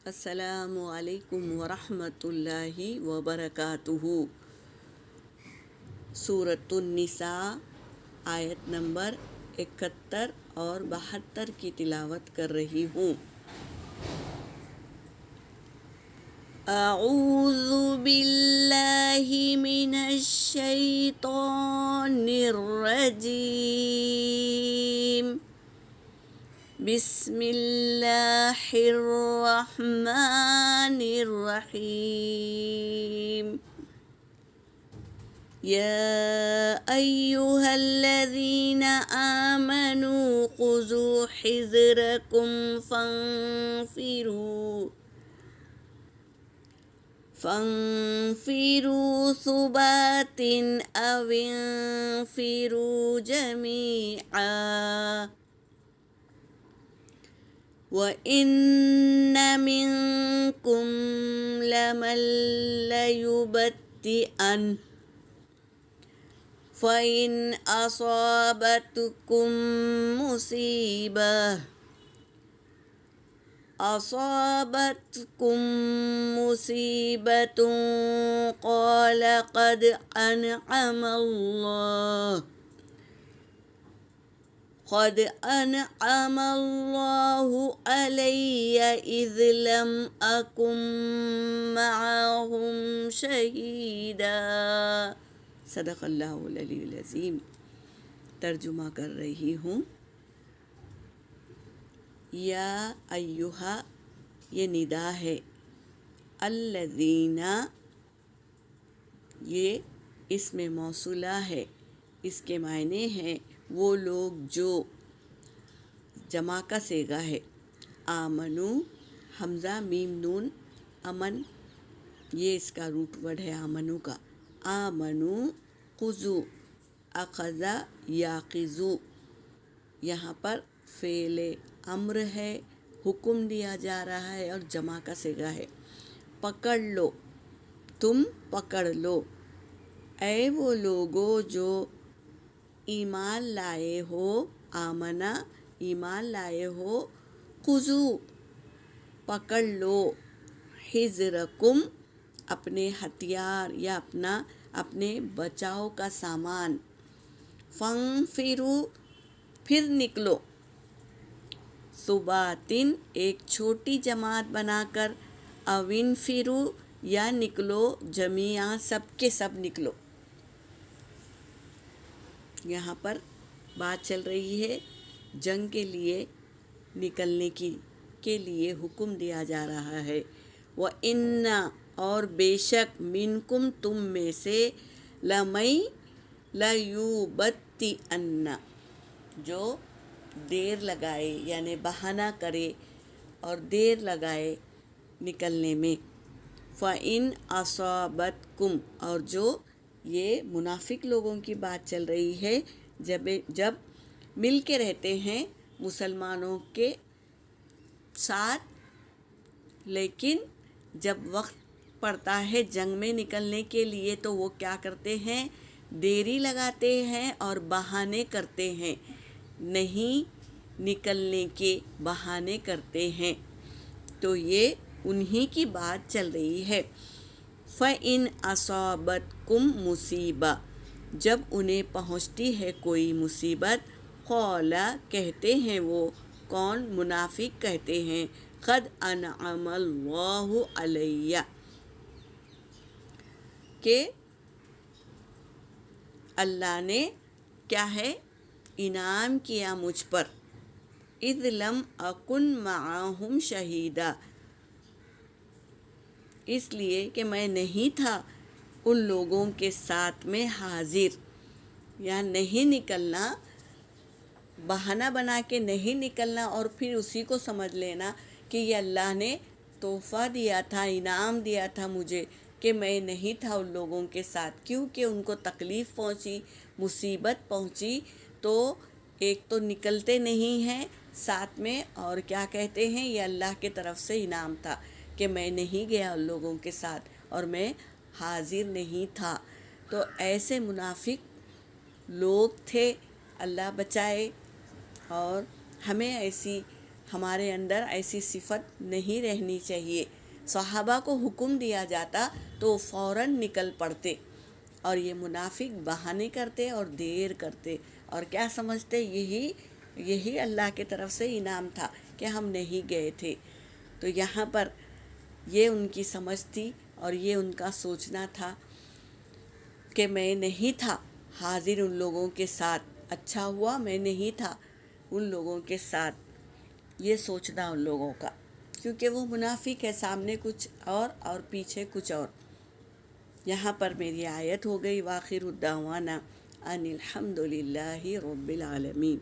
السلام علیکم ورحمۃ اللہ وبرکاتہ۔ سورۃ النساء آیت نمبر 71 اور 72 کی تلاوت کر رہی ہوں۔ اعوذ باللہ من الشیطان الرجیم، بسم اللہ الرحمن الرحیم۔ یا ایہا الذین آمنوا خذوا حذرکم فانفروا ثبات او انفروا جميعا وَإِنَّ مِنكُمْ لَمَن لَّيُبَطِّئَنَّ فَإِنْ أَصَابَتْكُم مُّصِيبَةٌ قَالَ قَدْ أَنْعَمَ اللَّهُ عَلَيَّ إِذْ لَمْ أَكُن مَّعَهُمْ شَهِيدًا۔ صدق اللہ العلی العظیم۔ ترجمہ کر رہی ہوں۔ یا ایہا، یہ ندا ہے، الذین، یہ اسم موصولہ ہے، اس کے معنی ہیں وہ لوگ جو، جمع کا صیغہ ہے۔ آمنو، حمزہ میم نون، امن، یہ اس کا روٹ ورڈ ہے آمنو کا۔ آمنو، خذو، اخذ یاخذو، یہاں پر فعل امر ہے، حکم دیا جا رہا ہے اور جمع کا صیغہ ہے۔ پکڑ لو، تم پکڑ لو، اے وہ لوگو جو ایمان لائے ہو، آمنا، ایمان لائے ہو، خذو، پکڑ لو، حذرکم، اپنے ہتھیار یا اپنے بچاؤ کا سامان، فانفروا، پھر نکلو، ثباتن، ایک چھوٹی جماعت بنا کر، او انفروا، یا نکلو جمیعا، سب کے سب نکلو۔ یہاں پر بات چل رہی ہے جنگ کے لیے نکلنے کے لیے حکم دیا جا رہا ہے۔ وَإِنَّ، اور بے شک، مِنکم، تم میں سے، لَمَن لَّيُبَطِّئَنَّ، جو دیر لگائے یعنی بہانہ کرے اور دیر لگائے نکلنے میں۔ فَإِنْ أَصَابَتْكُمْ، اور جو، یہ منافق لوگوں کی بات چل رہی ہے، جب مل کے رہتے ہیں مسلمانوں کے ساتھ، لیکن جب وقت پڑتا ہے جنگ میں نکلنے کے لیے تو وہ کیا کرتے ہیں؟ دیری لگاتے ہیں اور بہانے کرتے ہیں، نہیں نکلنے کے بہانے کرتے ہیں، تو یہ انہی کی بات چل رہی ہے۔ فَإِنْ أَصَابَتْكُم مُّصِیبَةٌ، جب انہیں پہنچتی ہے کوئی مصیبت، قَالَ، کہتے ہیں وہ، کون؟ منافق کہتے ہیں، قَدْ أَنْعَمَ اللَّهُ عَلَيَّ، کہ اللہ نے کیا ہے؟ انعام کیا مجھ پر، اِذْ لَمْ أَكُن مَّعَهُمْ شَهِيدًا، اس لیے کہ میں نہیں تھا ان لوگوں کے ساتھ میں حاضر، یا نہیں نکلنا، بہانہ بنا کے نہیں نکلنا اور پھر اسی کو سمجھ لینا کہ یہ اللہ نے تحفہ دیا تھا، انعام دیا تھا مجھے کہ میں نہیں تھا ان لوگوں کے ساتھ، کیونکہ ان کو تکلیف پہنچی، مصیبت پہنچی، تو ایک تو نکلتے نہیں ہیں ساتھ میں، اور کیا کہتے ہیں؟ یہ اللہ کی طرف سے انعام تھا کہ میں نہیں گیا ان لوگوں کے ساتھ اور میں حاضر نہیں تھا۔ تو ایسے منافق لوگ تھے، اللہ بچائے، اور ہمیں ایسی ہمارے اندر ایسی صفت نہیں رہنی چاہیے۔ صحابہ کو حکم دیا جاتا تو فوراً نکل پڑتے، اور یہ منافق بہانے کرتے اور دیر کرتے، اور کیا سمجھتے یہی اللہ کی طرف سے انعام تھا کہ ہم نہیں گئے تھے۔ تو یہاں پر یہ ان کی سمجھ تھی اور یہ ان کا سوچنا تھا کہ میں نہیں تھا حاضر ان لوگوں کے ساتھ، اچھا ہوا میں نہیں تھا ان لوگوں کے ساتھ، یہ سوچنا ان لوگوں کا، کیونکہ وہ منافق ہے، سامنے کچھ اور پیچھے کچھ اور۔ یہاں پر میری آیت ہو گئی وآخر الدعوانا ان الحمد للہ رب العالمین۔